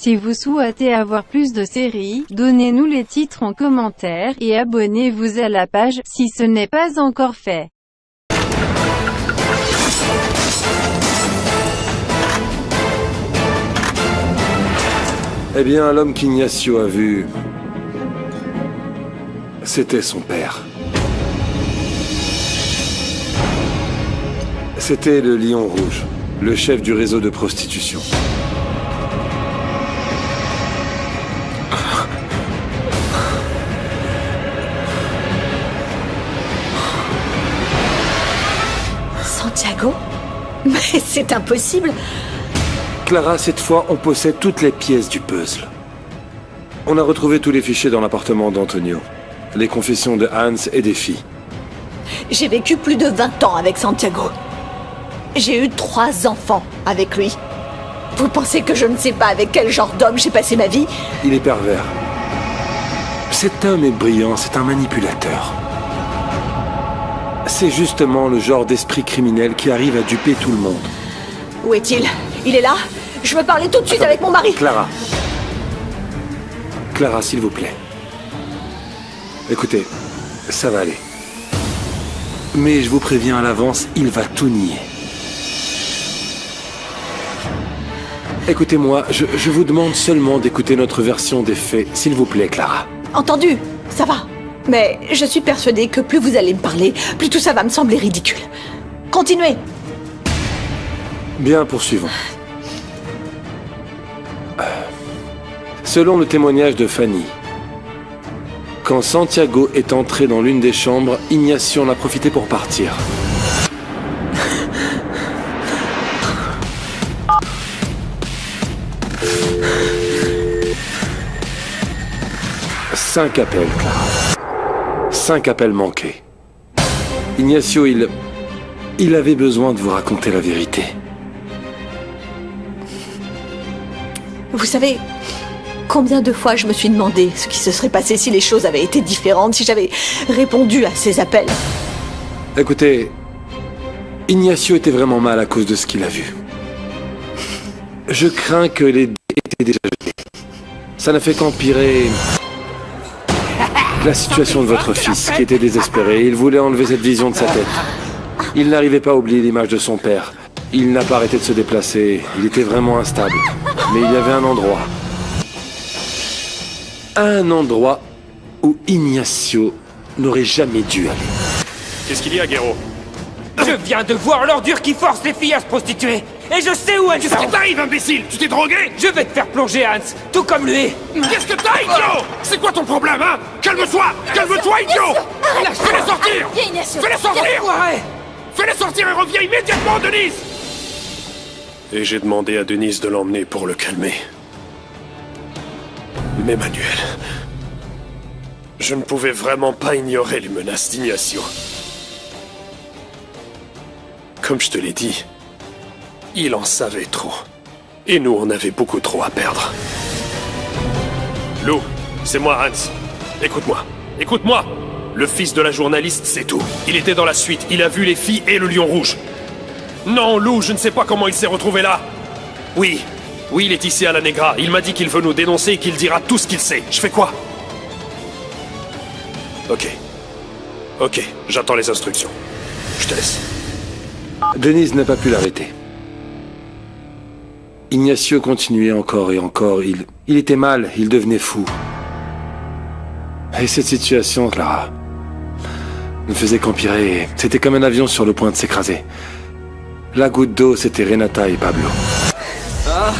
Si vous souhaitez avoir plus de séries, donnez-nous les titres en commentaire, et abonnez-vous à la page, si ce n'est pas encore fait. Eh bien, l'homme qu'Ignacio a vu, c'était son père. C'était le Lion Rouge, le chef du réseau de prostitution. Santiago? Mais c'est impossible! Clara, cette fois, on possède toutes les pièces du puzzle. On a retrouvé tous les fichiers dans l'appartement d'Antonio. Les confessions de Hans et des filles. J'ai vécu plus de 20 ans avec Santiago. J'ai eu 3 enfants avec lui. Vous pensez que je ne sais pas avec quel genre d'homme j'ai passé ma vie? Il est pervers. Cet homme est brillant, c'est un manipulateur. C'est justement le genre d'esprit criminel qui arrive à duper tout le monde. Où est-il? Il est là? Je veux parler tout de suite avec mon mari. Clara. Clara, s'il vous plaît. Écoutez, ça va aller. Mais je vous préviens à l'avance, il va tout nier. Écoutez-moi, je vous demande seulement d'écouter notre version des faits, s'il vous plaît, Clara. Entendu, ça va. Mais je suis persuadée que plus vous allez me parler, plus tout ça va me sembler ridicule. Continuez. Bien, poursuivons. Selon le témoignage de Fanny, quand Santiago est entré dans l'une des chambres, Ignacio en a profité pour partir. Cinq appels, Clara. 5 appels manqués. Ignacio, il avait besoin de vous raconter la vérité. Vous savez, combien de fois je me suis demandé ce qui se serait passé si les choses avaient été différentes, si j'avais répondu à ces appels. Écoutez, Ignacio était vraiment mal à cause de ce qu'il a vu. Je crains que les dés étaient déjà jetés. Ça n'a fait qu'empirer la situation de votre fils, qui était désespéré. Il voulait enlever cette vision de sa tête. Il n'arrivait pas à oublier l'image de son père. Il n'a pas arrêté de se déplacer. Il était vraiment instable. Mais il y avait un endroit. Un endroit où Ignacio n'aurait jamais dû aller. Qu'est-ce qu'il y a, Guéraud? Je viens de voir l'ordure qui force les filles à se prostituer. Et je sais où elles Qu'est-ce sont. qui t'arrive, imbécile? Tu t'es drogué? Je vais te faire plonger, Hans, tout comme lui. Qu'est-ce que t'as, idiot? C'est quoi ton problème, hein? Calme-toi! Calme-toi, idiot! Fais-les sortir! Fais-les sortir! Ouais. Fais-les sortir et reviens immédiatement, Denise! Et j'ai demandé à Denise de l'emmener pour le calmer. Mais Manuel... Je ne pouvais vraiment pas ignorer les menaces d'Ignacio. Comme je te l'ai dit, il en savait trop. Et nous, on avait beaucoup trop à perdre. Lou, c'est moi, Hans. Écoute-moi. Écoute-moi! Le fils de la journaliste, c'est tout. Il était dans la suite, il a vu les filles et le lion rouge. Non, Lou, je ne sais pas comment il s'est retrouvé là. Oui, il est ici à la Negra. Il m'a dit qu'il veut nous dénoncer et qu'il dira tout ce qu'il sait. Je fais quoi? Ok, j'attends les instructions. Je te laisse. Denise n'a pas pu l'arrêter. Ignacio continuait encore et encore. Il était mal, il devenait fou. Et cette situation, Clara, ne faisait qu'empirer. C'était comme un avion sur le point de s'écraser. La goutte d'eau, c'était Renata et Pablo. Ah.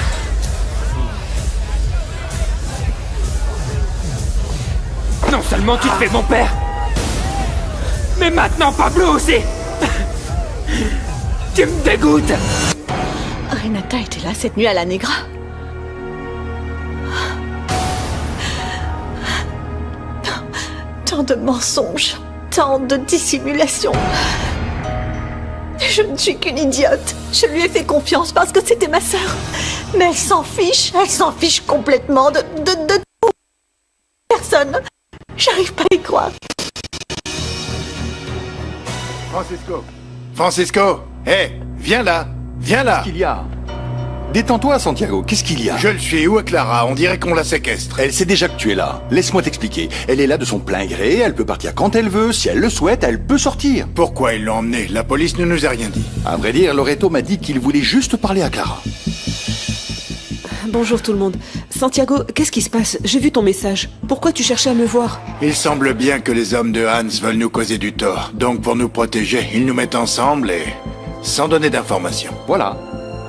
Non seulement tu te fais mon père, mais maintenant Pablo aussi. Tu me dégoûtes. Renata était là cette nuit à la Negra. Tant de mensonges, tant de dissimulation. Je ne suis qu'une idiote. Je lui ai fait confiance parce que c'était ma sœur. Mais elle s'en fiche complètement de tout. Personne. J'arrive pas à y croire. Francisco, hé, viens là. Qu'est-ce qu'il y a? Détends-toi, Santiago, qu'est-ce qu'il y a? Je le suis, où est Clara? On dirait qu'on la séquestre. Elle sait déjà que tu es là. Laisse-moi t'expliquer. Elle est là de son plein gré, elle peut partir quand elle veut, si elle le souhaite, elle peut sortir. Pourquoi ils l'ont emmenée? La police ne nous a rien dit. À vrai dire, Loreto m'a dit qu'il voulait juste parler à Clara. Bonjour tout le monde. Santiago, qu'est-ce qui se passe? J'ai vu ton message. Pourquoi tu cherchais à me voir? Il semble bien que les hommes de Hans veulent nous causer du tort. Donc pour nous protéger, ils nous mettent ensemble et... sans donner d'informations. Voilà.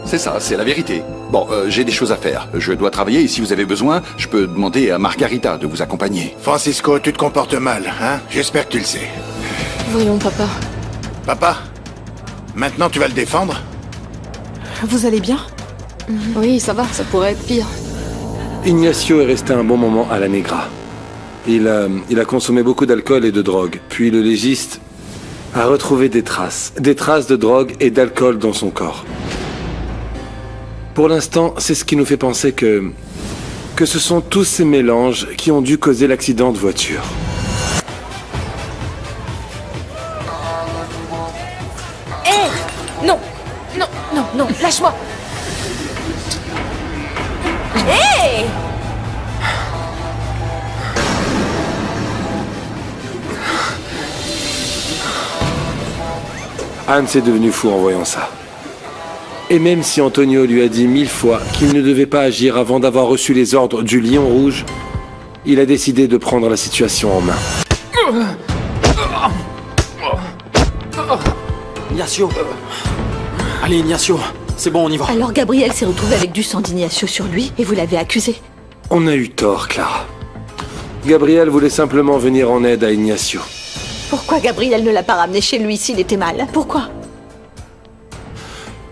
C'est ça, c'est la vérité. Bon, j'ai des choses à faire. Je dois travailler et si vous avez besoin, je peux demander à Margarita de vous accompagner. Francisco, tu te comportes mal, hein? J'espère que tu le sais. Voyons, papa. Papa? Maintenant tu vas le défendre? Vous allez bien? Oui, ça va, ça pourrait être pire. Ignacio est resté un bon moment à la Negra. Il a consommé beaucoup d'alcool et de drogue. Puis le légiste a retrouvé des traces de drogue et d'alcool dans son corps. Pour l'instant, c'est ce qui nous fait penser que ce sont tous ces mélanges qui ont dû causer l'accident de voiture. Non, non, non, non, lâche-moi. Hé! Hans est devenu fou en voyant ça. Et même si Antonio lui a dit 1000 fois qu'il ne devait pas agir avant d'avoir reçu les ordres du Lion Rouge, il a décidé de prendre la situation en main. Ignacio. Allez, Ignacio. C'est bon, on y va. Alors Gabriel s'est retrouvé avec du sang d'Ignacio sur lui et vous l'avez accusé. On a eu tort, Clara. Gabriel voulait simplement venir en aide à Ignacio. Pourquoi Gabriel ne l'a pas ramené chez lui s'il était mal? Pourquoi?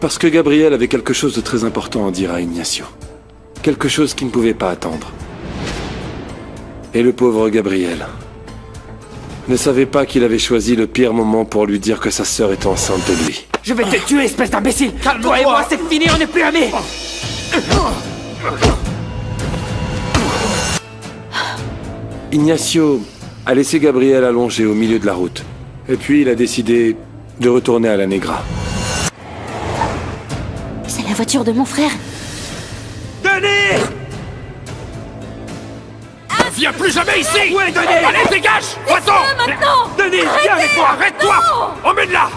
Parce que Gabriel avait quelque chose de très important à dire à Ignacio. Quelque chose qui ne pouvait pas attendre. Et le pauvre Gabriel ne savait pas qu'il avait choisi le pire moment pour lui dire que sa sœur était enceinte de lui. Je vais te tuer, espèce d'imbécile. Calme-toi. Toi et moi, c'est fini, on n'est plus amis. Ignacio a laissé Gabriel allongé au milieu de la route. Et puis il a décidé de retourner à la Negra. C'est la voiture de mon frère. Denis! Viens plus jamais ici! Ouais, Denis! Allez, dégage! Va-t'en! Maintenant! Denis, viens avec moi! Arrête-toi! Emmène-la!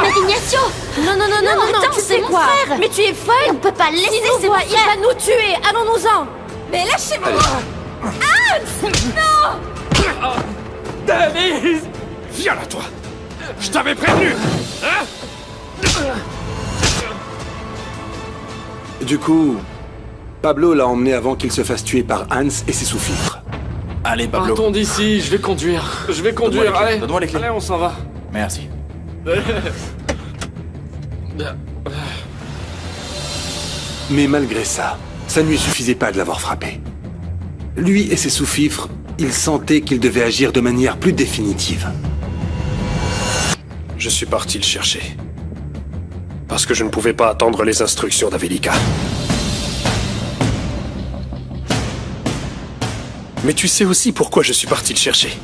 Mais Ignacio! Non, non, non, non, non, tu sais quoi? Frère. Mais tu es folle! On peut pas le laisser, il va nous tuer! Allons-nous-en! Mais lâchez-moi! Hans! Non! Denis! Viens là, toi! Je t'avais prévenu! Hein? Du coup, Pablo l'a emmené avant qu'il se fasse tuer par Hans et ses sous-fifres. Allez, Pablo. Partons d'ici, je vais conduire. Je vais conduire, allez. Donne-moi les clés. Allez, on s'en va. Merci. Mais malgré ça, ça ne lui suffisait pas de l'avoir frappé. Lui et ses sous-fifres, ils sentaient qu'ils devaient agir de manière plus définitive. Je suis parti le chercher. Parce que je ne pouvais pas attendre les instructions d'Avelika. Mais tu sais aussi pourquoi je suis parti le chercher.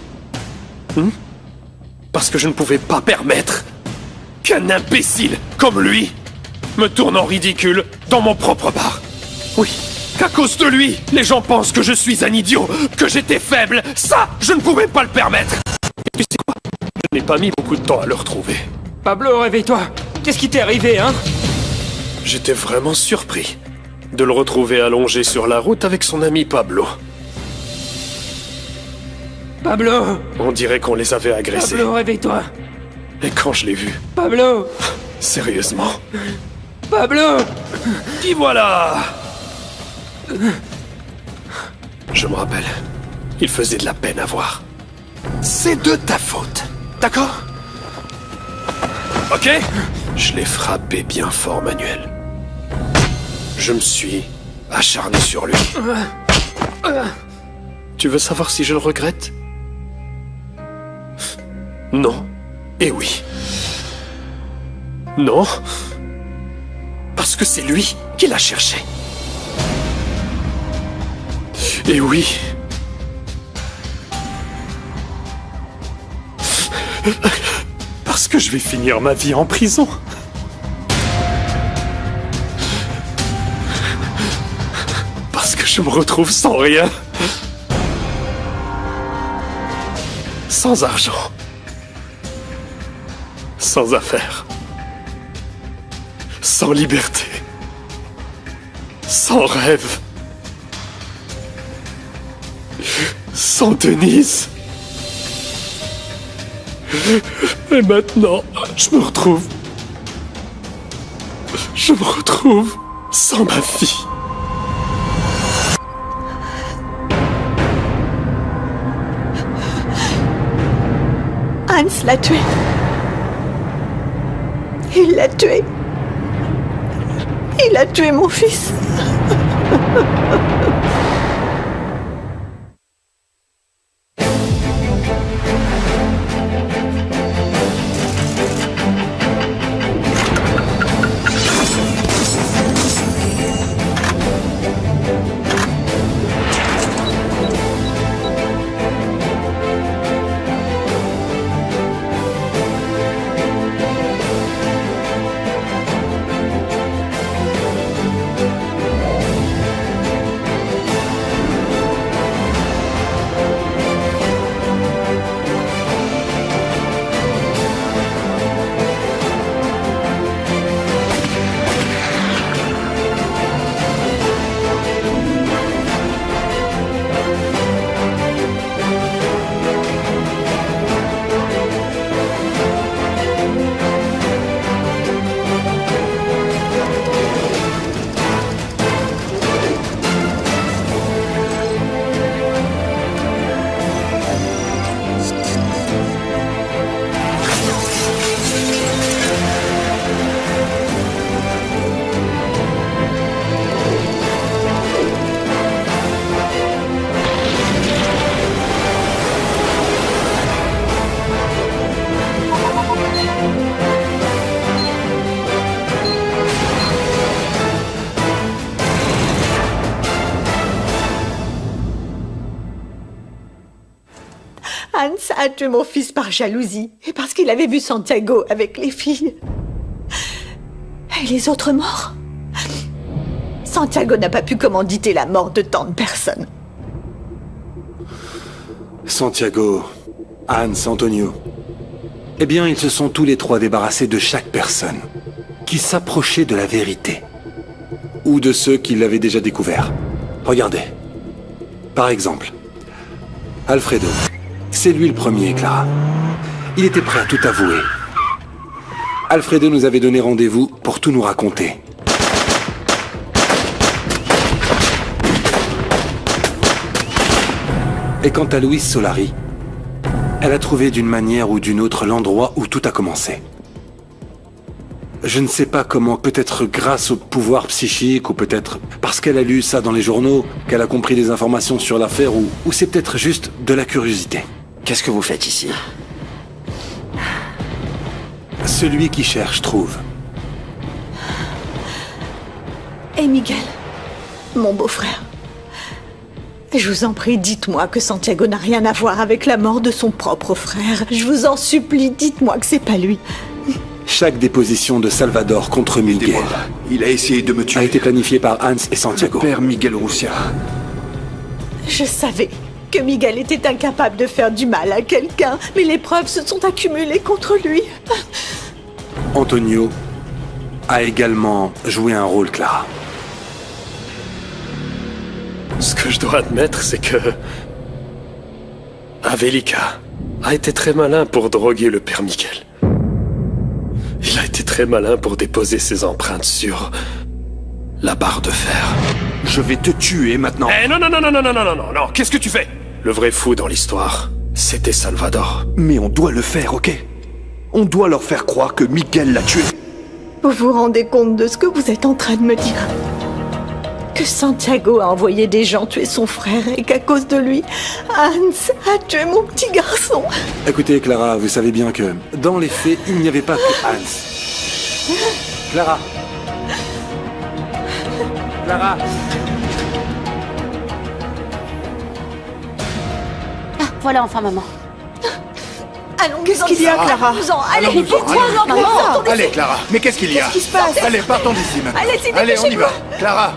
Parce que je ne pouvais pas permettre qu'un imbécile comme lui me tourne en ridicule dans mon propre bar. Oui, qu'à cause de lui, les gens pensent que je suis un idiot, que j'étais faible. Ça, je ne pouvais pas le permettre. Et tu sais quoi? Je n'ai pas mis beaucoup de temps à le retrouver. Pablo, réveille-toi. Qu'est-ce qui t'est arrivé, hein? J'étais vraiment surpris de le retrouver allongé sur la route avec son ami Pablo. Pablo! On dirait qu'on les avait agressés. Pablo, réveille-toi. Et quand je l'ai vu... Pablo! Sérieusement? Pablo! Y voilà! Je me rappelle. Il faisait de la peine à voir. C'est de ta faute. D'accord? Ok? Je l'ai frappé bien fort, Manuel. Je me suis acharné sur lui. Tu veux savoir si je le regrette? Non. Et oui. Non. Parce que c'est lui qui l'a cherché. Et oui. Parce que je vais finir ma vie en prison. Je me retrouve sans rien. Sans argent. Sans affaires. Sans liberté. Sans rêve. Sans Denise. Et maintenant, je me retrouve sans ma fille. Hans l'a tué. Il l'a tué. Il a tué mon fils. Hans a tué mon fils par jalousie et parce qu'il avait vu Santiago avec les filles. Et les autres morts? Santiago n'a pas pu commanditer la mort de tant de personnes. Santiago, Hans, Antonio. Eh bien, ils se sont tous les trois débarrassés de chaque personne qui s'approchait de la vérité. Ou de ceux qui l'avaient déjà découvert. Regardez. Par exemple, Alfredo. C'est lui le premier, Clara. Il était prêt à tout avouer. Alfredo nous avait donné rendez-vous pour tout nous raconter. Et quant à Louise Solari, elle a trouvé d'une manière ou d'une autre l'endroit où tout a commencé. Je ne sais pas comment, peut-être grâce au pouvoir psychique, ou peut-être parce qu'elle a lu ça dans les journaux, qu'elle a compris des informations sur l'affaire, ou c'est peut-être juste de la curiosité. Qu'est-ce que vous faites ici? Celui qui cherche trouve. Et Miguel, mon beau-frère, je vous en prie, dites-moi que Santiago n'a rien à voir avec la mort de son propre frère. Je vous en supplie, dites-moi que c'est pas lui. Chaque déposition de Salvador contre Miguel il a essayé de me tuer. A été planifiée par Hans et Santiago. Le père Miguel Roussia. Je savais que Miguel était incapable de faire du mal à quelqu'un, mais les preuves se sont accumulées contre lui. Antonio a également joué un rôle, Clara. Ce que je dois admettre, c'est que... Avelika a été très malin pour droguer le père Miguel. Il a été très malin pour déposer ses empreintes sur... la barre de fer. Je vais te tuer maintenant. Eh non, qu'est-ce que tu fais? Le vrai fou dans l'histoire, c'était Salvador. Mais on doit le faire, ok? On doit leur faire croire que Miguel l'a tué. Vous vous rendez compte de ce que vous êtes en train de me dire? Que Santiago a envoyé des gens tuer son frère et qu'à cause de lui, Hans a tué mon petit garçon. Écoutez, Clara, vous savez bien que, dans les faits, il n'y avait pas que Hans. Clara. Clara. Ah, voilà enfin maman. Allons, Qu'est-ce qu'il y a, Clara? Allez, Allons-nous-en, tais-toi, allons-nous-en. Normand. Allez, Clara, mais qu'est-ce qu'il y a? Qu'est-ce qui se passe? Allez, partons d'ici maintenant. Allez, on y va.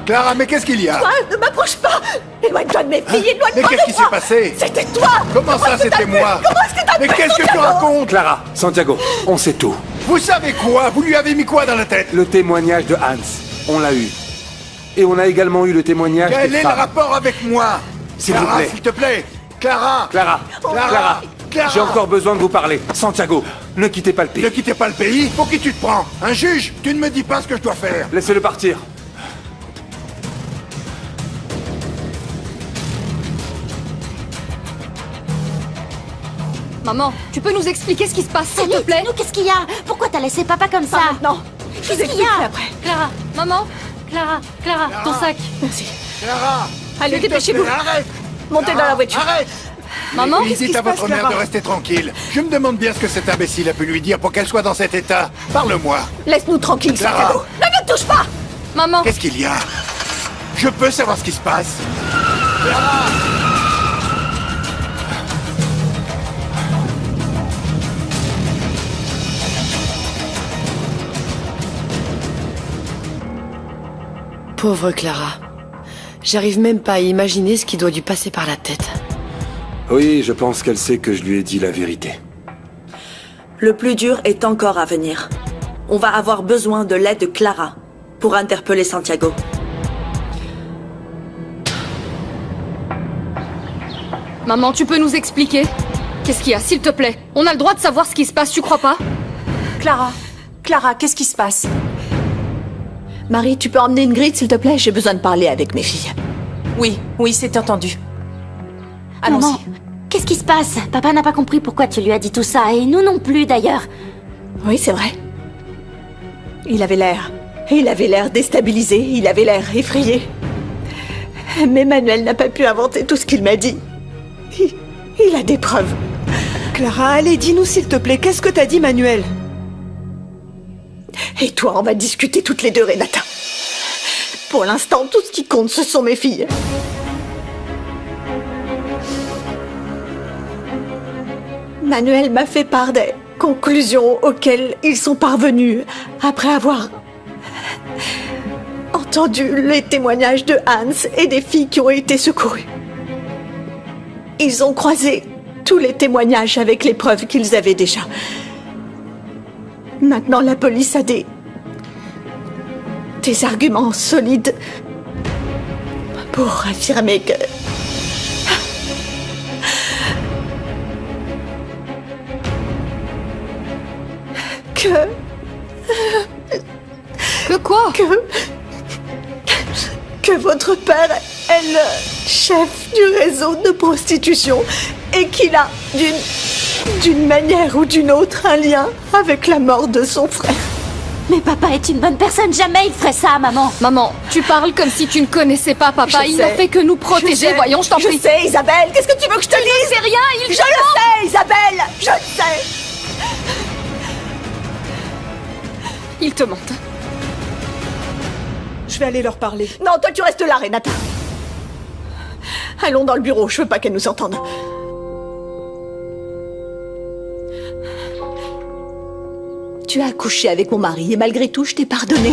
Clara, mais qu'est-ce qu'il y a? Toi, ne m'approche pas. Éloigne-toi de mes filles, éloigne-toi de Mais moi. qu'est-ce qui s'est passé? C'était toi. Comment ça, c'était moi? Comment est-ce que t'as Mais fait, qu'est-ce que tu Santiago? racontes? Clara, Santiago, on sait tout. Vous savez quoi? Vous lui avez mis quoi dans la tête? Le témoignage de Hans, on l'a eu. Et on a également eu le témoignage Quel des est le femmes. rapport avec moi? S'il vous Clara, plaît. s'il te plaît. Clara, Clara, j'ai encore besoin de vous parler. Santiago, ne quittez pas le pays. Ne quittez pas le pays. Pour qui tu te prends? Un juge? Tu ne me dis pas ce que je dois faire. Laissez-le partir. Maman, tu peux nous expliquer ce qui se passe, s'il te plaît? Dis-nous, qu'est-ce qu'il y a? Pourquoi t'as laissé papa comme ça? Non, je vous Qu'est-ce qu'il y expliquerai a? après. Clara, maman, Clara, ton sac. Merci. Clara, Allez, s'il te dépêchez-vous. plaît, Arrête. Montez dans la voiture. Arrête. Maman, Et dites à votre mère de rester tranquille. Je me demande bien ce que cet imbécile a pu lui dire pour qu'elle soit dans cet état. Parle-moi. Laisse-nous tranquilles, Clara. Santiago. Ne me touche pas. maman. Qu'est-ce qu'il y a? Je peux savoir ce qui se passe. Clara. Pauvre Clara. J'arrive même pas à imaginer ce qui doit lui passer par la tête. Oui, je pense qu'elle sait que je lui ai dit la vérité. Le plus dur est encore à venir. On va avoir besoin de l'aide de Clara pour interpeller Santiago. Maman, tu peux nous expliquer? Qu'est-ce qu'il y a, s'il te plaît? On a le droit de savoir ce qui se passe, tu crois pas? Clara, qu'est-ce qui se passe? Marie, tu peux emmener une grille, s'il te plaît? J'ai besoin de parler avec mes filles. Oui, c'est entendu. Maman, Allons-y. qu'est-ce qui se passe? Papa n'a pas compris pourquoi tu lui as dit tout ça, et nous non plus d'ailleurs. Oui, c'est vrai. Il avait l'air déstabilisé, il avait l'air effrayé. Mais Manuel n'a pas pu inventer tout ce qu'il m'a dit. Il a des preuves. Clara, allez, dis-nous s'il te plaît, qu'est-ce que t'as dit, Manuel? Et toi, on va discuter toutes les deux, Renata. Pour l'instant, tout ce qui compte, ce sont mes filles. Manuel m'a fait part des conclusions auxquelles ils sont parvenus après avoir entendu les témoignages de Hans et des filles qui ont été secourues. Ils ont croisé tous les témoignages avec les preuves qu'ils avaient déjà. Maintenant, la police a des arguments solides pour affirmer que... Que quoi? Que votre père est le chef du réseau de prostitution et qu'il a, d'une manière ou d'une autre, un lien avec la mort de son frère. Mais papa est une bonne personne, jamais il ferait ça, maman. Maman, tu parles comme si tu ne connaissais pas papa. Je Il sais. n'a fait que nous protéger, voyons, je t'en prie. Je sais, Isabelle, qu'est-ce que tu veux que je te dise? C'est rien, il Je le sais, Isabelle, je le sais. Il te mente. Je vais aller leur parler. Non, toi tu restes là, Renata. Allons dans le bureau, je veux pas qu'elle nous entende. Tu as couché avec mon mari et malgré tout, je t'ai pardonné.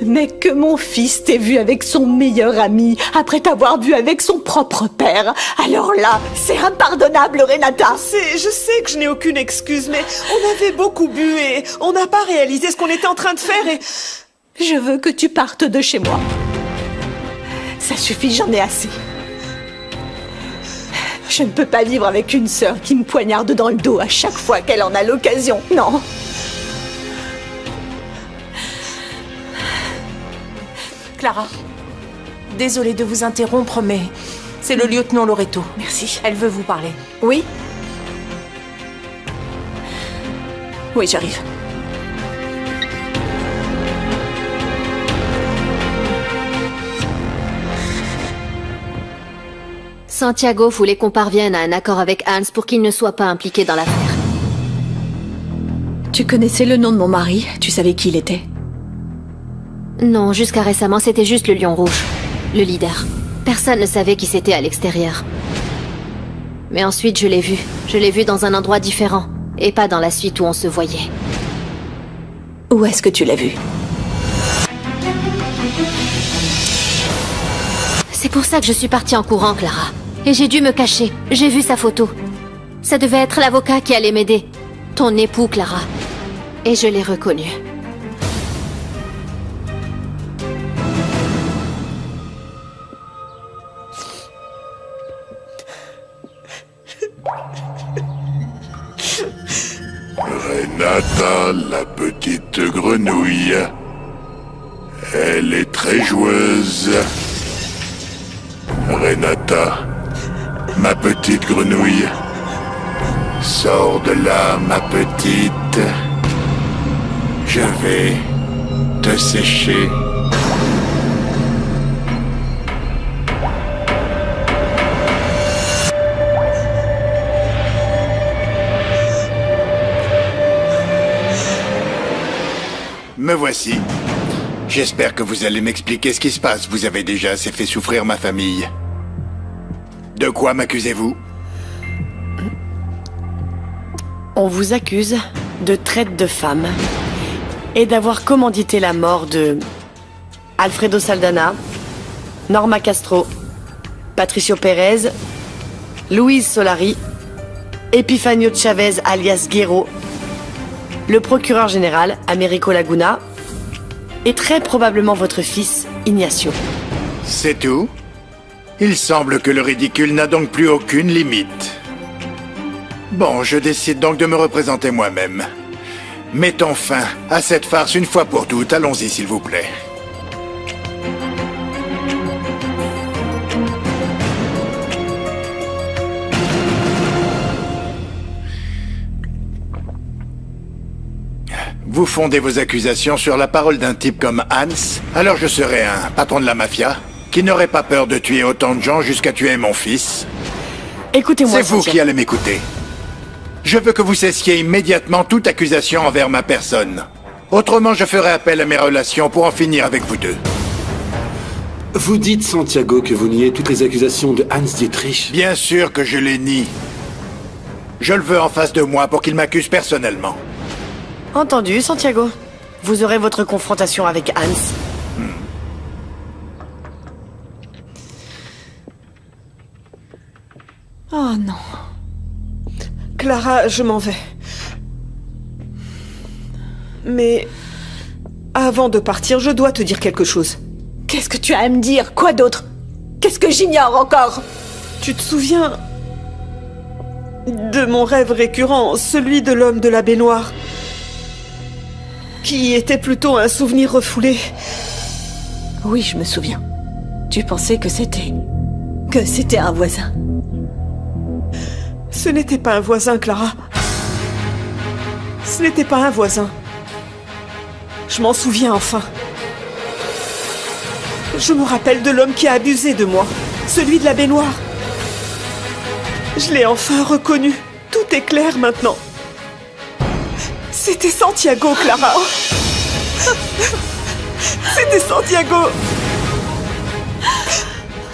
Mais que mon fils t'ait vu avec son meilleur ami après t'avoir vu avec son propre père, alors là, c'est impardonnable, Renata. Je sais que je n'ai aucune excuse, mais on avait beaucoup bu et on n'a pas réalisé ce qu'on était en train de faire et... Je veux que tu partes de chez moi. Ça suffit, j'en ai assez. Je ne peux pas vivre avec une sœur qui me poignarde dans le dos à chaque fois qu'elle en a l'occasion. Non. Clara, désolée de vous interrompre, mais c'est le lieutenant Loreto. Merci. Elle veut vous parler. Oui? Oui, j'arrive. Santiago voulait qu'on parvienne à un accord avec Hans pour qu'il ne soit pas impliqué dans l'affaire. Tu connaissais le nom de mon mari? Tu savais qui il était? Non, jusqu'à récemment, c'était juste le Lion Rouge, le leader. Personne ne savait qui c'était à l'extérieur. Mais ensuite, je l'ai vu. Je l'ai vu dans un endroit différent. Et pas dans la suite où on se voyait. Où est-ce que tu l'as vu? C'est pour ça que je suis partie en courant, Clara. Et j'ai dû me cacher. J'ai vu sa photo. Ça devait être l'avocat qui allait m'aider. Ton époux, Clara. Et je l'ai reconnu. Renata, la petite grenouille. Elle est très joueuse. Renata, ma petite grenouille. Sors de là, ma petite. Je vais te sécher. Me voici. J'espère que vous allez m'expliquer ce qui se passe. Vous avez déjà assez fait souffrir ma famille. De quoi m'accusez-vous? On vous accuse de traite de femme et d'avoir commandité la mort de Alfredo Saldana, Norma Castro, Patricio Pérez, Louise Solari, Epifanio Chavez alias Guerrero, le procureur général Américo Laguna et très probablement votre fils Ignacio. C'est tout? Il semble que le ridicule n'a donc plus aucune limite. Bon, je décide donc de me représenter moi-même. Mettons fin à cette farce une fois pour toutes. Allons-y, s'il vous plaît. Vous fondez vos accusations sur la parole d'un type comme Hans. Alors je serai un patron de la mafia qui n'aurait pas peur de tuer autant de gens jusqu'à tuer mon fils. Écoutez-moi, c'est vous qui allez m'écouter. Je veux que vous cessiez immédiatement toute accusation envers ma personne. Autrement, je ferai appel à mes relations pour en finir avec vous deux. Vous dites, Santiago, que vous niez toutes les accusations de Hans Dietrich? Bien sûr que je les nie. Je le veux en face de moi pour qu'il m'accuse personnellement. Entendu, Santiago. Vous aurez votre confrontation avec Hans. Oh non. Clara, je m'en vais. Mais avant de partir, je dois te dire quelque chose. Qu'est-ce que tu as à me dire? Quoi d'autre? Qu'est-ce que j'ignore encore? Tu te souviens de mon rêve récurrent, celui de l'homme de la baignoire, qui était plutôt un souvenir refoulé? Oui, je me souviens. Tu pensais que c'était un voisin. Ce n'était pas un voisin, Clara. Ce n'était pas un voisin. Je m'en souviens enfin. Je me rappelle de l'homme qui a abusé de moi. Celui de la baignoire. Je l'ai enfin reconnu. Tout est clair maintenant. C'était Santiago, Clara. C'était Santiago.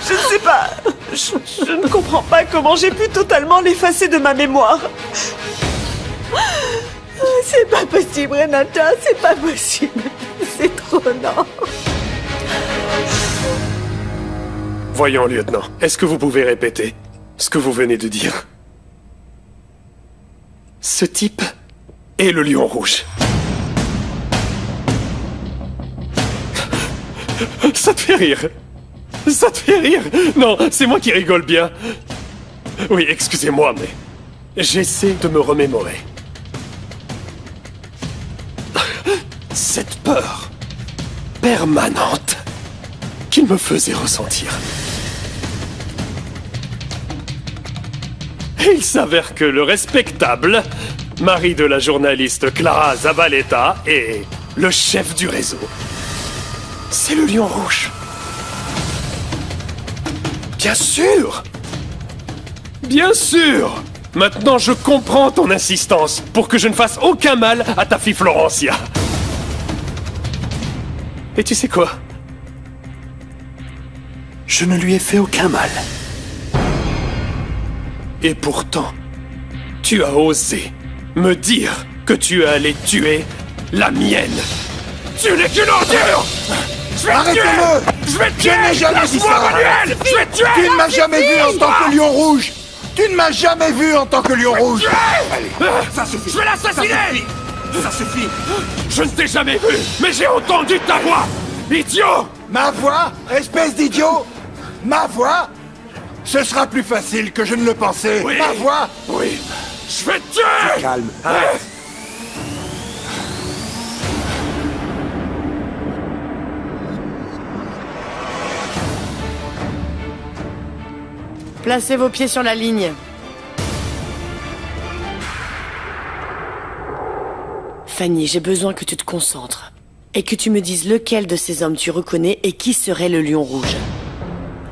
Je ne sais pas. Je ne comprends pas comment j'ai pu totalement l'effacer de ma mémoire. C'est pas possible, Renata. C'est pas possible. C'est trop, non. Voyons, lieutenant. Est-ce que vous pouvez répéter ce que vous venez de dire? Ce type est le lion rouge. Ça te fait rire? Ça te fait rire? Non, c'est moi qui rigole bien. Oui, excusez-moi, mais j'essaie de me remémorer. Cette peur permanente qu'il me faisait ressentir. Et il s'avère que le respectable mari de la journaliste Clara Zabaleta est le chef du réseau. C'est le lion rouge. Bien sûr! Bien sûr! Maintenant, je comprends ton insistance pour que je ne fasse aucun mal à ta fille Florencia. Et tu sais quoi? Je ne lui ai fait aucun mal. Et pourtant, tu as osé me dire que tu allais tuer la mienne. Tu n'es qu'une ordure! Je vais te tuer! Je vais te tuer! Je n'ai jamais dit ça! Manuel! Je vais te tuer! Tu ne m'as jamais vu en tant que lion rouge! Tu ne m'as jamais vu en tant que lion rouge! Allez, ça suffit! Je vais l'assassiner! Ça suffit! Je ne t'ai jamais vu, mais j'ai entendu ta voix! Idiot! Ma voix? Espèce d'idiot! Ma voix? Ce sera plus facile que je ne le pensais! Oui. Ma voix? Oui! Je vais te tuer! Calme. Placez vos pieds sur la ligne. Fanny, j'ai besoin que tu te concentres. Et que tu me dises lequel de ces hommes tu reconnais et qui serait le lion rouge.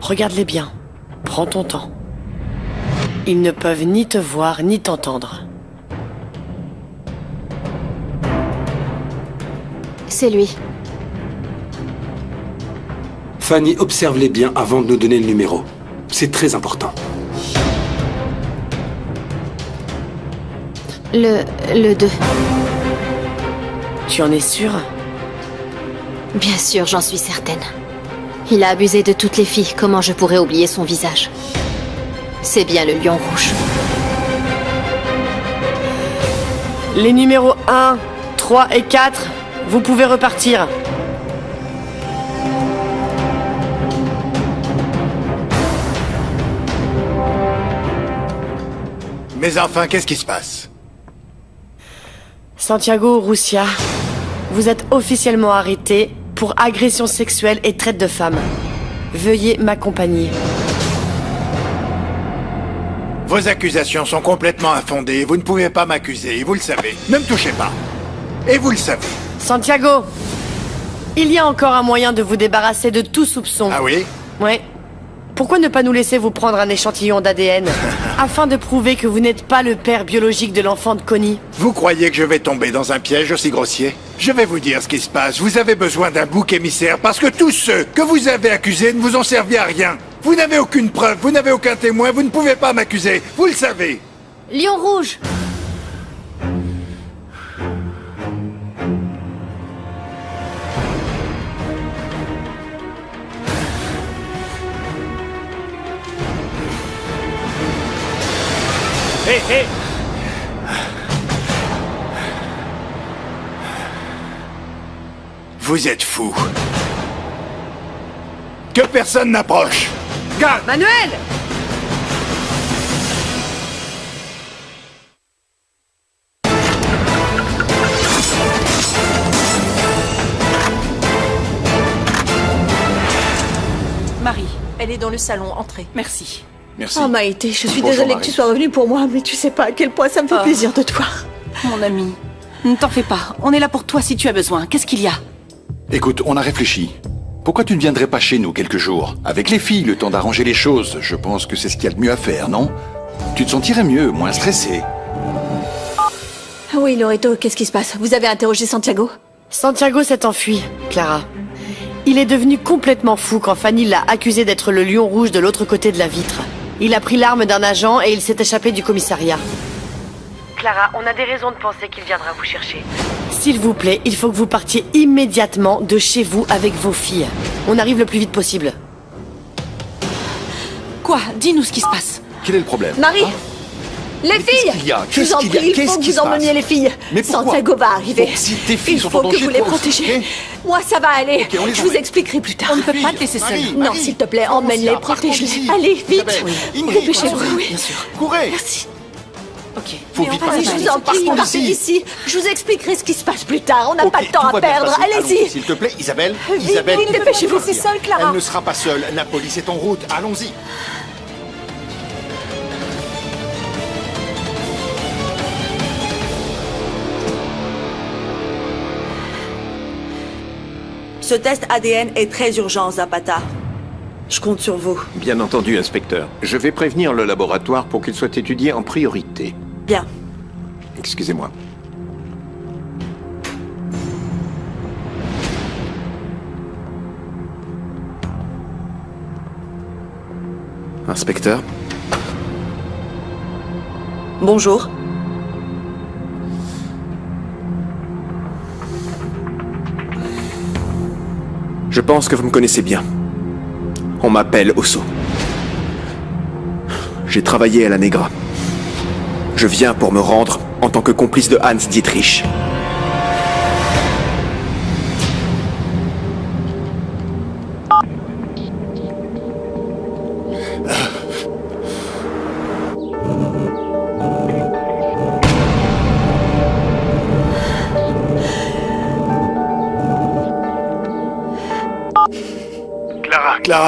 Regarde-les bien. Prends ton temps. Ils ne peuvent ni te voir ni t'entendre. C'est lui. Fanny, observe-les bien avant de nous donner le numéro. C'est très important. Le 2. Tu en es sûre? Bien sûr, j'en suis certaine. Il a abusé de toutes les filles. Comment je pourrais oublier son visage? C'est bien le lion rouge. Les numéros 1, 3 et 4, vous pouvez repartir. Mais enfin, qu'est-ce qui se passe? Santiago Urrutia, vous êtes officiellement arrêté pour agression sexuelle et traite de femmes. Veuillez m'accompagner. Vos accusations sont complètement infondées. Vous ne pouvez pas m'accuser, vous le savez. Ne me touchez pas. Et vous le savez. Santiago, il y a encore un moyen de vous débarrasser de tout soupçon. Ah oui? Ouais. Pourquoi ne pas nous laisser vous prendre un échantillon d'ADN afin de prouver que vous n'êtes pas le père biologique de l'enfant de Connie? Vous croyez que je vais tomber dans un piège aussi grossier? Je vais vous dire ce qui se passe. Vous avez besoin d'un bouc émissaire parce que tous ceux que vous avez accusés ne vous ont servi à rien. Vous n'avez aucune preuve, vous n'avez aucun témoin, vous ne pouvez pas m'accuser. Vous le savez. Lion rouge! Hé, hé! Vous êtes fous. Que personne n'approche. Garde! Manuel! Marie, elle est dans le salon, entrez. Merci. Merci. Oh Maïté, je suis Bonjour, désolée Marie. que tu sois revenue pour moi, mais tu sais pas à quel point ça me fait plaisir de te voir. Mon ami, ne t'en fais pas. On est là pour toi si tu as besoin. Qu'est-ce qu'il y a? Écoute, on a réfléchi. Pourquoi tu ne viendrais pas chez nous quelques jours? Avec les filles, le temps d'arranger les choses. Je pense que c'est ce qu'il y a de mieux à faire, non? Tu te sentirais mieux, moins stressé. Oui, Loreto, qu'est-ce qui se passe? Vous avez interrogé Santiago? Santiago s'est enfui, Clara. Il est devenu complètement fou quand Fanny l'a accusé d'être le lion rouge de l'autre côté de la vitre. Il a pris l'arme d'un agent et il s'est échappé du commissariat. Clara, on a des raisons de penser qu'il viendra vous chercher. S'il vous plaît, il faut que vous partiez immédiatement de chez vous avec vos filles. On arrive le plus vite possible. Quoi? Dis-nous ce qui se passe. Quel est le problème? Marie! Les filles! qu'il y a? Je vous en prie, il faut que vous emmeniez les filles. Mais pourquoi? Santiago va arriver. Bon, si tes filles il sont faut en que danger, vous les toi aussi, protégiez. ok? Moi, ça va aller. Ok, on les Je vous emmène. expliquerai plus tard. On ne peut pas te laisser seule. Non, s'il te plaît, emmène-les, protège-les. Allez, vite. Dépêchez-vous. Bien sûr. Courez! Merci. Ok. Faut vite Allez, partir. je vous en prie, Partons partez d'ici. Je vous expliquerai ce qui se passe plus tard. On n'a pas de temps tout à va bien se perdre. passer. Allez-y. Allons-y, s'il te plaît, Isabelle. Vite, Isabelle, vite, dépêchez-vous. c'est seule, Clara. Elle ne sera pas seule. La police est en route. Allons-y. Ce test ADN est très urgent, Zapata. Je compte sur vous. Bien entendu, inspecteur. Je vais prévenir le laboratoire pour qu'il soit étudié en priorité. Bien. Excusez-moi. Inspecteur? Bonjour. Je pense que vous me connaissez bien. On m'appelle Osso. J'ai travaillé à la Negra. Je viens pour me rendre en tant que complice de Hans Dietrich.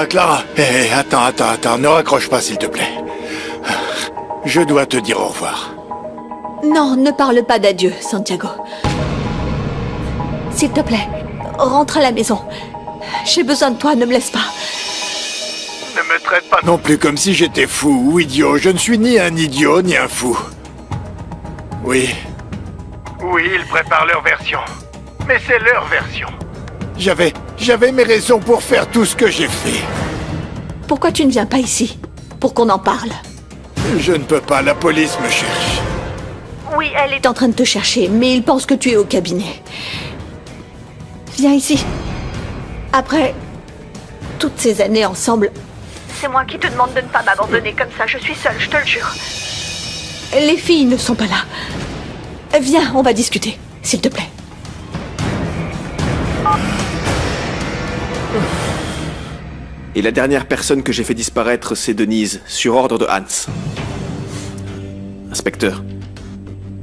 Clara. Hé, attends, ne raccroche pas s'il te plaît. Je dois te dire au revoir. Non, ne parle pas d'adieu, Santiago. S'il te plaît, rentre à la maison. J'ai besoin de toi, ne me laisse pas. Ne me traite pas non plus comme si j'étais fou ou idiot. Je ne suis ni un idiot ni un fou. Oui, ils préparent leur version. Mais c'est leur version. J'avais mes raisons pour faire tout ce que j'ai fait. Pourquoi tu ne viens pas ici? Pour qu'on en parle. Je ne peux pas, la police me cherche. Oui, elle est en train de te chercher, mais ils pensent que tu es au cabinet. Viens ici. Après toutes ces années ensemble, c'est moi qui te demande de ne pas m'abandonner comme ça. Je suis seule, je te le jure. Les filles ne sont pas là. Viens, on va discuter, s'il te plaît. Et la dernière personne que j'ai fait disparaître, c'est Denise, sur ordre de Hans. Inspecteur,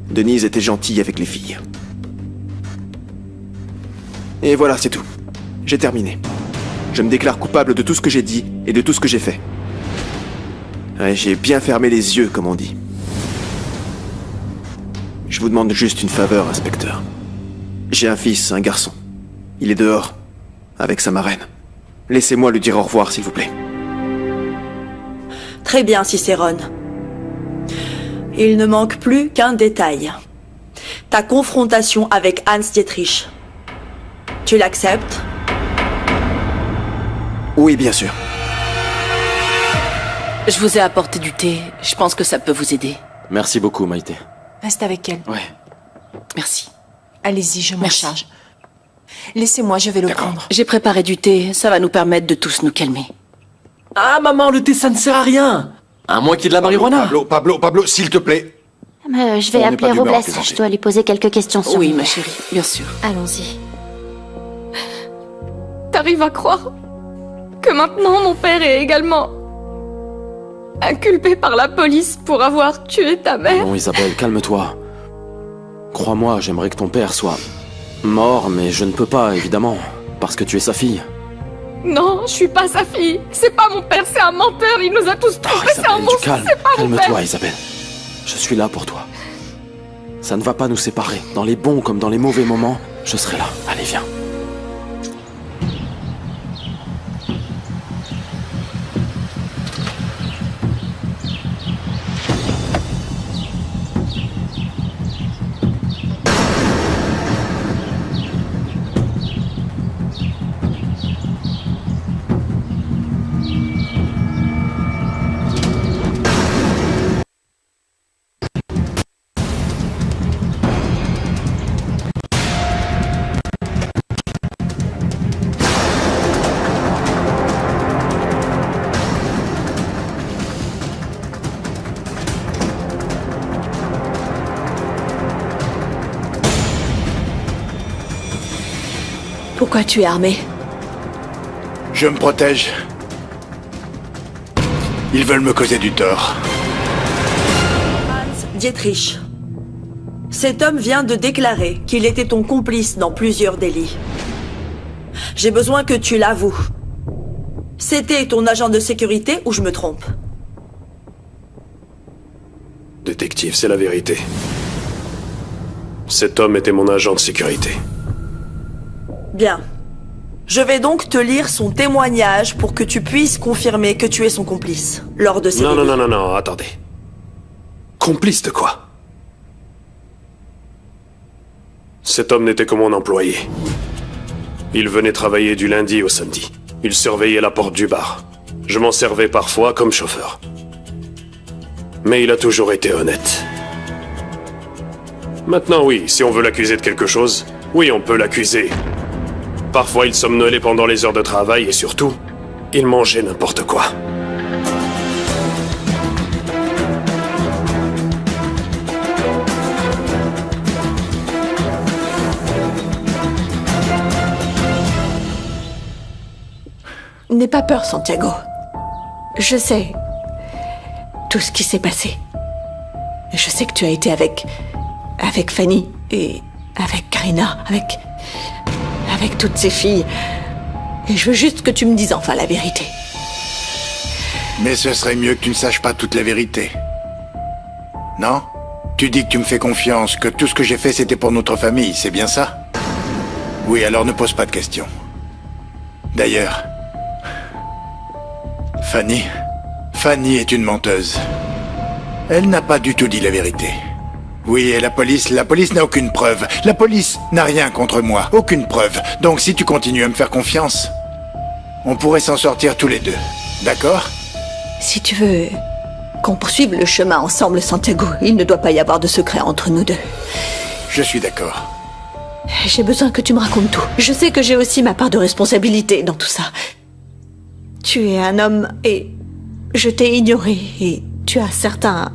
Denise était gentille avec les filles. Et voilà, c'est tout. J'ai terminé. Je me déclare coupable de tout ce que j'ai dit et de tout ce que j'ai fait. Ouais, j'ai bien fermé les yeux, comme on dit. Je vous demande juste une faveur, inspecteur. J'ai un fils, un garçon. Il est dehors, avec sa marraine. Laissez-moi lui dire au revoir, s'il vous plaît. Très bien, Cicérone. Il ne manque plus qu'un détail. Ta confrontation avec Hans Dietrich. Tu l'acceptes? Oui, bien sûr. Je vous ai apporté du thé. Je pense que ça peut vous aider. Merci beaucoup, Maïté. Reste avec elle. Ouais. Merci. Allez-y, je m'en charge. Laissez-moi, je vais le prendre. J'ai préparé du thé. Ça va nous permettre de tous nous calmer. Ah, maman, le thé, ça ne sert à rien. À moins qu'il y ait de la marijuana. Pablo, s'il te plaît. Je vais appeler Robles. Je dois lui poser quelques questions sur Oui, vous. ma chérie, bien sûr. Allons-y. T'arrives à croire que maintenant mon père est également inculpé par la police pour avoir tué ta mère? Non, Isabelle, calme-toi. Crois-moi, j'aimerais que ton père soit mort, mais je ne peux pas, évidemment, parce que tu es sa fille. Non, je suis pas sa fille. C'est pas mon père, c'est un menteur. Il nous a tous trompés, c'est un monstre. C'est pas mon père. Calme-toi, Isabelle. Je suis là pour toi. Ça ne va pas nous séparer. Dans les bons comme dans les mauvais moments, je serai là. Allez, viens. Pourquoi tu es armé? Je me protège. Ils veulent me causer du tort. Hans Dietrich. Cet homme vient de déclarer qu'il était ton complice dans plusieurs délits. J'ai besoin que tu l'avoues. C'était ton agent de sécurité ou je me trompe? Détective, c'est la vérité. Cet homme était mon agent de sécurité. Bien. Je vais donc te lire son témoignage pour que tu puisses confirmer que tu es son complice lors de ces délits. Non, attendez. Complice de quoi? Cet homme n'était que mon employé. Il venait travailler du lundi au samedi. Il surveillait la porte du bar. Je m'en servais parfois comme chauffeur. Mais il a toujours été honnête. Maintenant oui, si on veut l'accuser de quelque chose, oui, on peut l'accuser. Parfois il somnolait pendant les heures de travail et surtout, il mangeait n'importe quoi. N'aie pas peur, Santiago. Je sais tout ce qui s'est passé. Je sais que tu as été avec Fanny et avec Karina, avec toutes ces filles. Et je veux juste que tu me dises enfin la vérité. Mais ce serait mieux que tu ne saches pas toute la vérité. Non? Tu dis que tu me fais confiance, que tout ce que j'ai fait c'était pour notre famille, c'est bien ça? Oui, alors ne pose pas de questions. D'ailleurs, Fanny est une menteuse. Elle n'a pas du tout dit la vérité. Oui, et la police n'a aucune preuve. La police n'a rien contre moi, aucune preuve. Donc si tu continues à me faire confiance, on pourrait s'en sortir tous les deux. D'accord? Si tu veux qu'on poursuive le chemin ensemble, Santiago, il ne doit pas y avoir de secret entre nous deux. Je suis d'accord. J'ai besoin que tu me racontes tout. Je sais que j'ai aussi ma part de responsabilité dans tout ça. Tu es un homme et je t'ai ignoré et tu as certains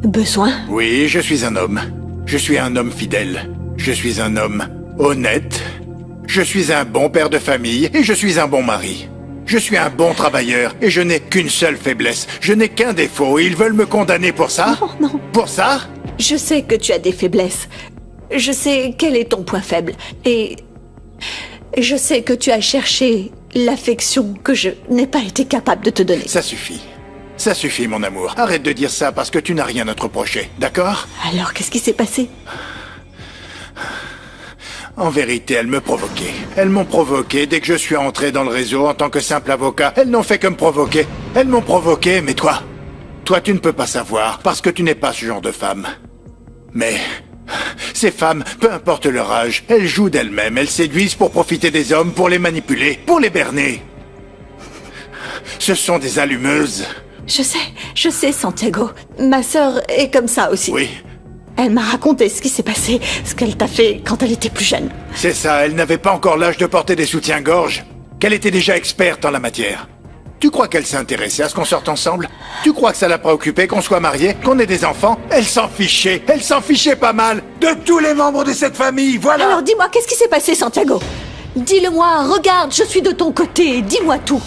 besoins. Oui, je suis un homme. Je suis un homme fidèle. Je suis un homme honnête. Je suis un bon père de famille et je suis un bon mari. Je suis un bon travailleur et je n'ai qu'une seule faiblesse. Je n'ai qu'un défaut et ils veulent me condamner pour ça? Non. Pour ça? Je sais que tu as des faiblesses. Je sais quel est ton point faible. Et je sais que tu as cherché l'affection que je n'ai pas été capable de te donner. Ça suffit. Ça suffit, mon amour. Arrête de dire ça parce que tu n'as rien à te reprocher, d'accord? Alors, qu'est-ce qui s'est passé? En vérité, elles me provoquaient. Elles m'ont provoqué dès que je suis entré dans le réseau en tant que simple avocat. Elles n'ont fait que me provoquer. Elles m'ont provoqué, mais toi, tu ne peux pas savoir parce que tu n'es pas ce genre de femme. Mais ces femmes, peu importe leur âge, elles jouent d'elles-mêmes. Elles séduisent pour profiter des hommes, pour les manipuler, pour les berner. Ce sont des allumeuses. Je sais, Santiago. Ma sœur est comme ça aussi. Oui. Elle m'a raconté ce qui s'est passé, ce qu'elle t'a fait quand elle était plus jeune. C'est ça, elle n'avait pas encore l'âge de porter des soutiens-gorge, qu'elle était déjà experte en la matière. Tu crois qu'elle s'est intéressée à ce qu'on sorte ensemble? Tu crois que ça l'a préoccupée qu'on soit mariés, qu'on ait des enfants? Elle s'en fichait pas mal de tous les membres de cette famille, voilà. Alors dis-moi, qu'est-ce qui s'est passé, Santiago? Dis-le-moi, regarde, je suis de ton côté, dis-moi tout.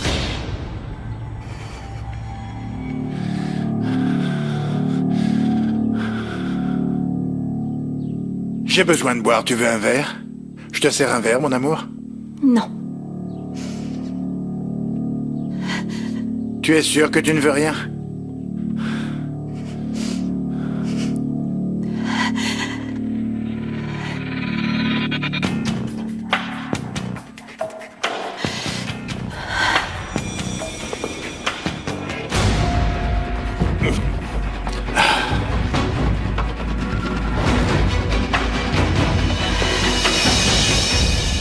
J'ai besoin de boire, tu veux un verre? Je te sers un verre, mon amour? Non. Tu es sûr que tu ne veux rien?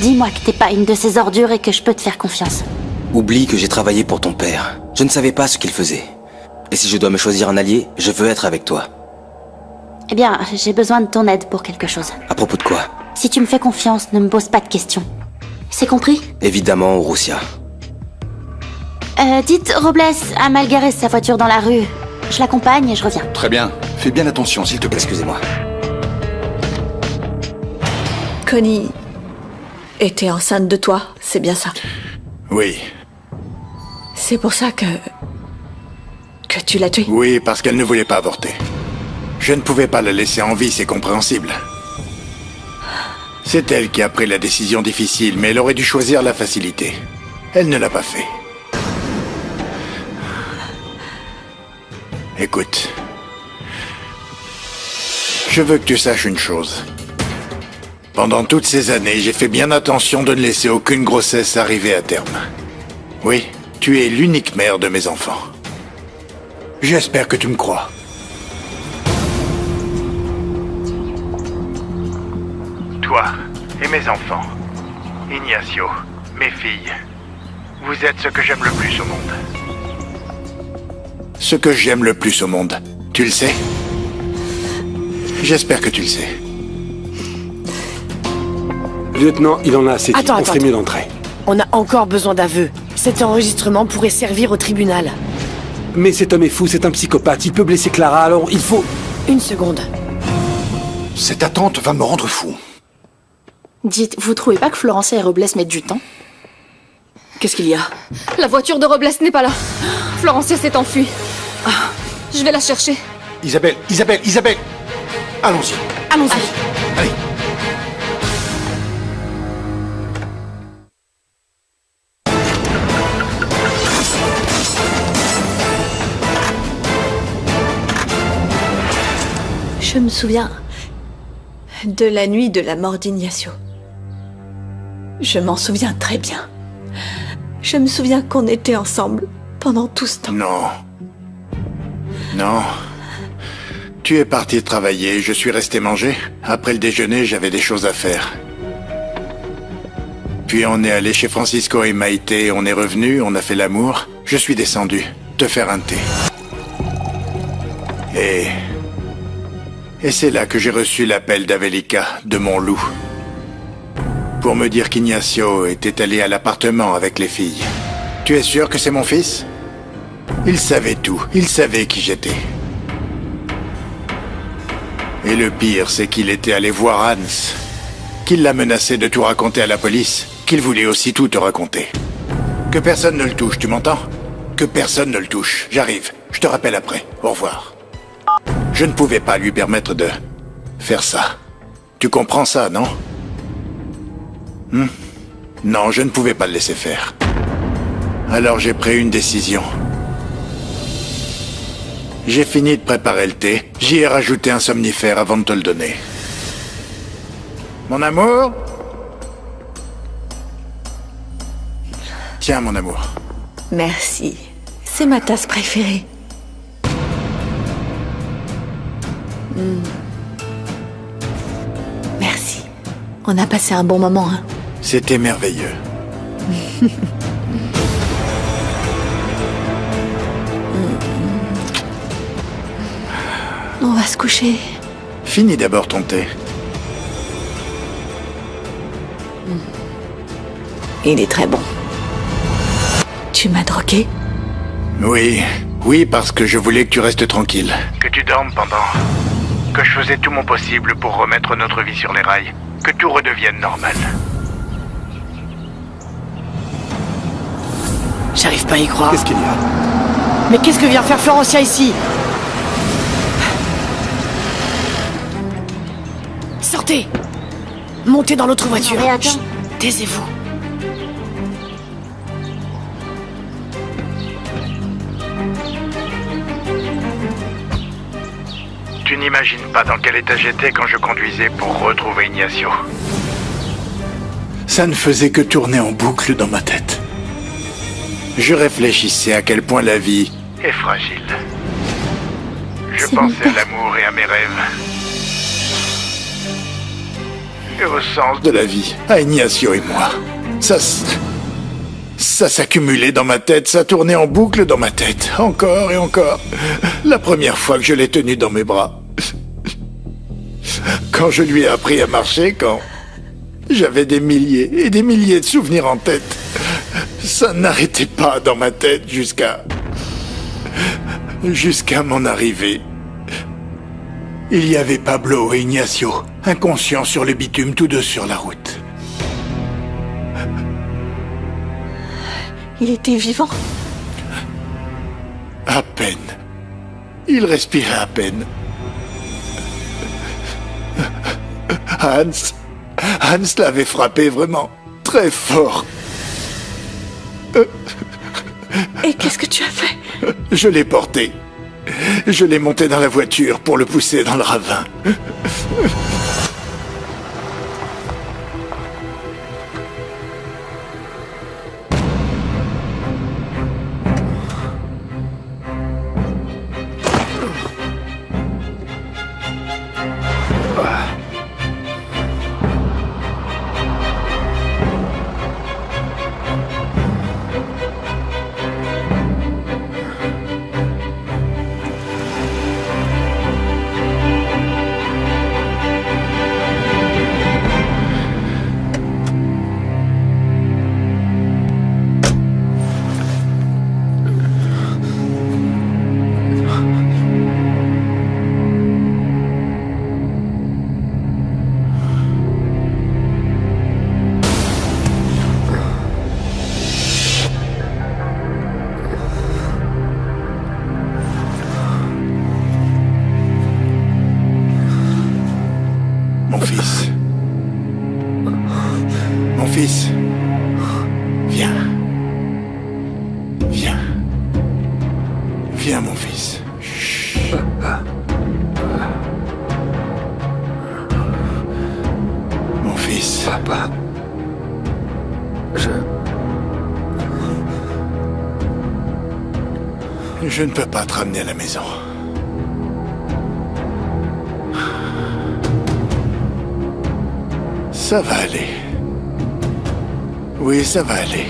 Dis-moi que t'es pas une de ces ordures et que je peux te faire confiance. Oublie que j'ai travaillé pour ton père. Je ne savais pas ce qu'il faisait. Et si je dois me choisir un allié, je veux être avec toi. Eh bien, j'ai besoin de ton aide pour quelque chose. À propos de quoi? Si tu me fais confiance, ne me pose pas de questions. C'est compris? Évidemment, Urrutia. Dites, Robles a mal garé sa voiture dans la rue. Je l'accompagne et je reviens. Très bien. Fais bien attention, s'il te plaît. Excusez-moi. Connie était enceinte de toi, c'est bien ça? Oui. C'est pour ça que tu l'as tuée? Oui, parce qu'elle ne voulait pas avorter. Je ne pouvais pas la laisser en vie, c'est compréhensible. C'est elle qui a pris la décision difficile, mais elle aurait dû choisir la facilité. Elle ne l'a pas fait. Écoute. Je veux que tu saches une chose. Pendant toutes ces années, j'ai fait bien attention de ne laisser aucune grossesse arriver à terme. Oui, tu es l'unique mère de mes enfants. J'espère que tu me crois. Toi et mes enfants, Ignacio, mes filles, vous êtes ce que j'aime le plus au monde. Ce que j'aime le plus au monde, tu le sais? J'espère que tu le sais. Lieutenant, il en a assez dit. Attends, On ferait mieux d'entrer. On a encore besoin d'aveux. Cet enregistrement pourrait servir au tribunal. Mais cet homme est fou, c'est un psychopathe. Il peut blesser Clara, alors il faut... Une seconde. Cette attente va me rendre fou. Dites, vous trouvez pas que Florencia et Robles mettent du temps? Qu'est-ce qu'il y a? La voiture de Robles n'est pas là. Florencia s'est enfuie. Je vais la chercher. Isabelle, allons-y. Allons-y. Allez. Je me souviens de la nuit de la mort d'Ignacio. Je m'en souviens très bien. Je me souviens qu'on était ensemble pendant tout ce temps. Non. Non. Tu es parti travailler, je suis resté manger. Après le déjeuner, j'avais des choses à faire. Puis on est allé chez Francisco et Maïté, on est revenu, on a fait l'amour. Je suis descendu, te faire un thé. Et c'est là que j'ai reçu l'appel d'Avelica, de mon loup. Pour me dire qu'Ignacio était allé à l'appartement avec les filles. Tu es sûr que c'est mon fils? Il savait tout, il savait qui j'étais. Et le pire, c'est qu'il était allé voir Hans, qu'il l'a menacé de tout raconter à la police, qu'il voulait aussi tout te raconter. Que personne ne le touche, tu m'entends? Que personne ne le touche. J'arrive, je te rappelle après. Au revoir. Je ne pouvais pas lui permettre de faire ça. Tu comprends ça, non? Non, je ne pouvais pas le laisser faire. Alors j'ai pris une décision. J'ai fini de préparer le thé. J'y ai rajouté un somnifère avant de te le donner. Mon amour? Tiens, mon amour. Merci. C'est ma tasse préférée. Merci. On a passé un bon moment, hein? C'était merveilleux. On va se coucher. Finis d'abord ton thé. Il est très bon. Tu m'as drogué? Oui, parce que je voulais que tu restes tranquille. Que tu dormes pendant... Que je faisais tout mon possible pour remettre notre vie sur les rails. Que tout redevienne normal. J'arrive pas à y croire. Qu'est-ce qu'il y a? Mais qu'est-ce que vient faire Florencia ici? Sortez! Montez dans l'autre voiture. Mais attends. Chut, taisez-vous. Tu n'imagines pas dans quel état j'étais quand je conduisais pour retrouver Ignacio. Ça ne faisait que tourner en boucle dans ma tête. Je réfléchissais à quel point la vie est fragile. Je pensais à l'amour et à mes rêves. Et au sens de la vie, à Ignacio et moi. Ça s'accumulait dans ma tête, ça tournait en boucle dans ma tête, encore et encore. La première fois que je l'ai tenu dans mes bras. Quand je lui ai appris à marcher, quand j'avais des milliers et des milliers de souvenirs en tête. Ça n'arrêtait pas dans ma tête jusqu'à mon arrivée. Il y avait Pablo et Ignacio, inconscients sur le bitume, tous deux sur la route. Il était vivant? À peine. Il respirait à peine. Hans l'avait frappé vraiment très fort. Et qu'est-ce que tu as fait? Je l'ai porté. Je l'ai monté dans la voiture pour le pousser dans le ravin. Viens, mon fils. Chut. Mon fils. Papa. Je ne peux pas te ramener à la maison. Ça va aller. Oui, ça va aller.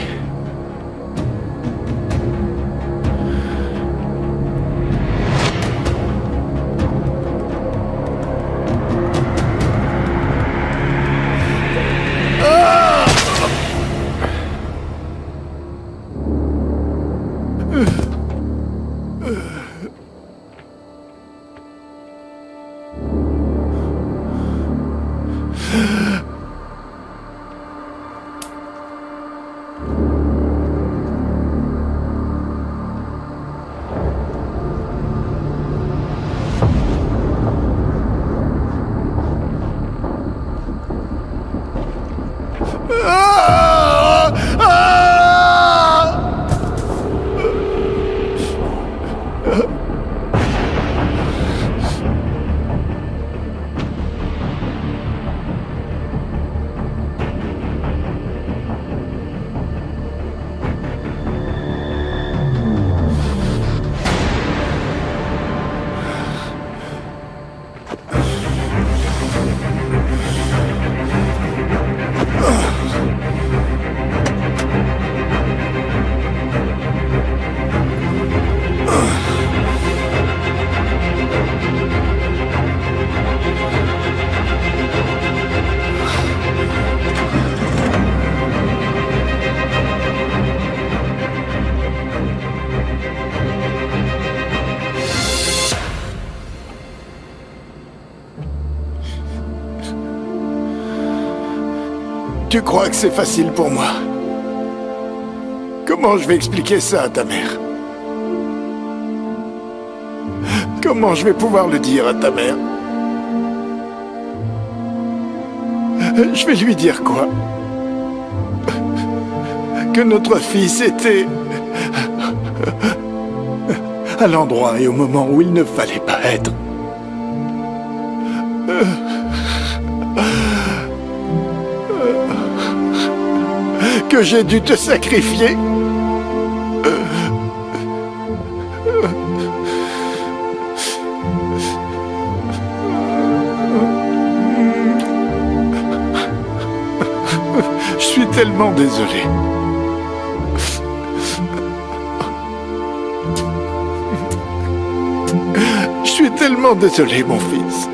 Tu crois que c'est facile pour moi? Comment je vais expliquer ça à ta mère? Comment je vais pouvoir le dire à ta mère? Je vais lui dire quoi? Que notre fils était à l'endroit et au moment où il ne fallait pas être. Que j'ai dû te sacrifier. Je suis tellement désolé. Je suis tellement désolé, mon fils.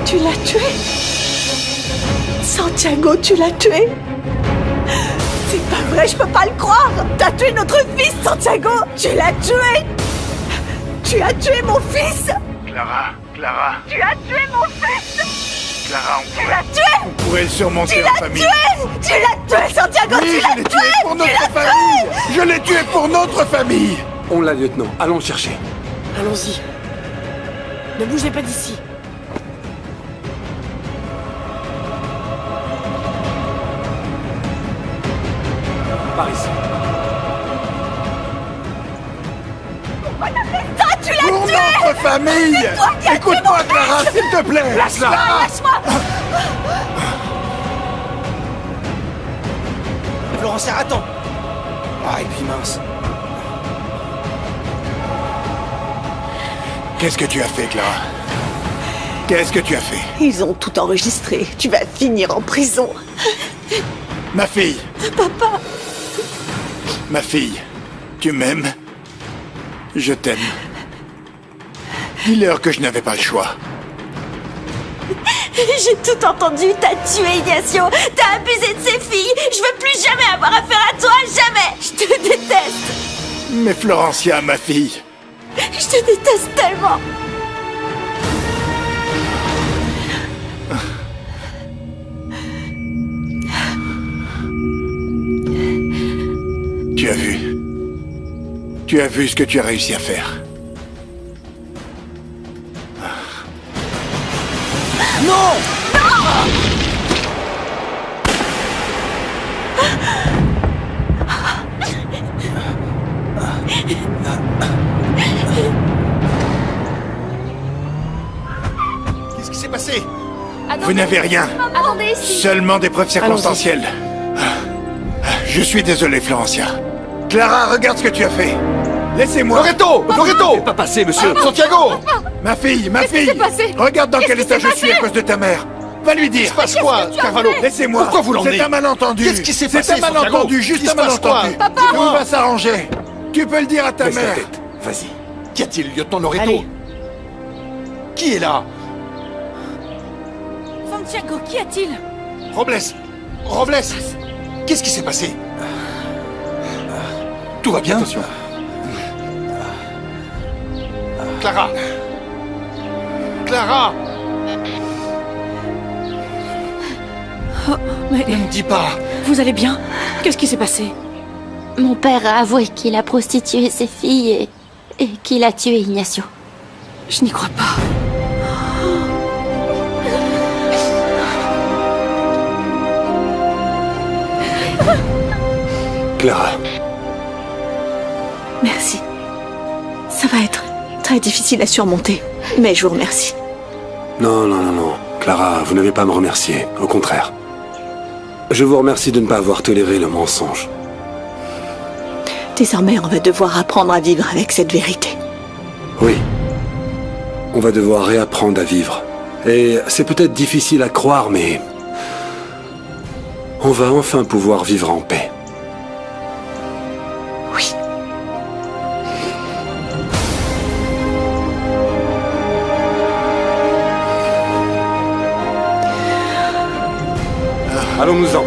Tu l'as tué? Santiago, tu l'as tué? C'est pas vrai, je peux pas le croire! T'as tué notre fils, Santiago! Tu l'as tué! Tu as tué mon fils! Clara. Tu as tué mon fils! Clara, Tu l'as tué! on pourrait le surmonter Tu en l'as famille. tué! Tu l'as tué, Santiago! Oui, Tu je l'as l'ai tué! tué pour notre famille! Je l'ai tué pour notre famille! On l'a, lieutenant. Allons le chercher. Allons-y. Ne bougez pas d'ici. Par ici. Pourquoi t'as fait ça? Tu l'as Pour tué! notre famille! C'est toi qui as tué Écoute-moi, mon Clara, fils! s'il te plaît! Lâche-la! Lâche-moi! Florence, attends. Ah, et puis mince. Qu'est-ce que tu as fait, Clara? Qu'est-ce que tu as fait? Ils ont tout enregistré. Tu vas finir en prison. Ma fille! Papa! Ma fille, tu m'aimes? Je t'aime. Dis-leur que je n'avais pas le choix. J'ai tout entendu, t'as tué Ignacio, t'as abusé de ses filles. Je veux plus jamais avoir affaire à toi, jamais. Je te déteste. Mais Florencia, ma fille. Je te déteste tellement. Tu as vu. Tu as vu ce que tu as réussi à faire. Non! Qu'est-ce qui s'est passé? Attendez. Vous n'avez rien. Attendez ici. Seulement des preuves circonstancielles. Je suis désolé, Florencia. Clara, regarde ce que tu as fait. Laissez-moi. Loretto! Loretto! Pas passé, monsieur. Santiago! Ma fille, ma Qu'est-ce qui fille. s'est passé? Regarde dans quel Qu'est-ce qui état je s'est suis à passé? cause de ta mère. Va lui dire. Il se passe quoi, Carvalho? Laissez-moi. Pourquoi vous l'emmenez? C'est un malentendu. Qu'est-ce qui s'est passé, C'est un malentendu, Santiago? juste Il un se passe malentendu. quoi? Papa! On va s'arranger. Tu peux le dire à ta Baisse ta mère. tête. Vas-y. Qu'y a-t-il, lieutenant Loretto? Allez. Qui est là? Santiago, qu'y a-t-il? Robles! Robles! Qu'est-ce qui s'est passé? Tout va bien? Attention. Clara! Clara! Oh, mais Ne me dis pas! vous allez bien? Qu'est-ce qui s'est passé? Mon père a avoué qu'il a prostitué ses filles et qu'il a tué Ignacio. Je n'y crois pas. Clara, Merci. Ça va être très difficile à surmonter, mais je vous remercie. non, non, non, non. Clara, vous n'avez pas à me remercier. Au contraire. Je vous remercie de ne pas avoir toléré le mensonge. Désormais, on va devoir apprendre à vivre avec cette vérité. Oui. On va devoir réapprendre à vivre. Et c'est peut-être difficile à croire, mais... on va enfin pouvoir vivre en paix. Oui. Allons-nous-en.